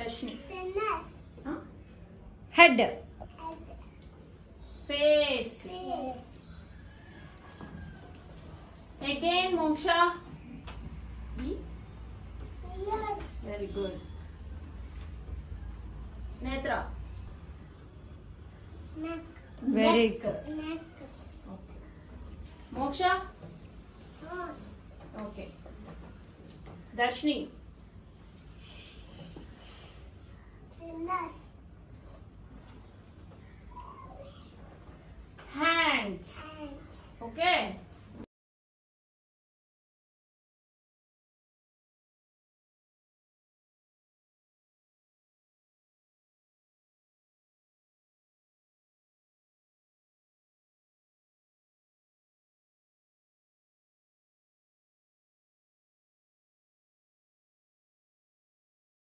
Darshni. Head. Face. Again, Moksha. Very good. Netra. Very Neck. good. Okay. Moksha. Okay. Darshni. Hands. Okay.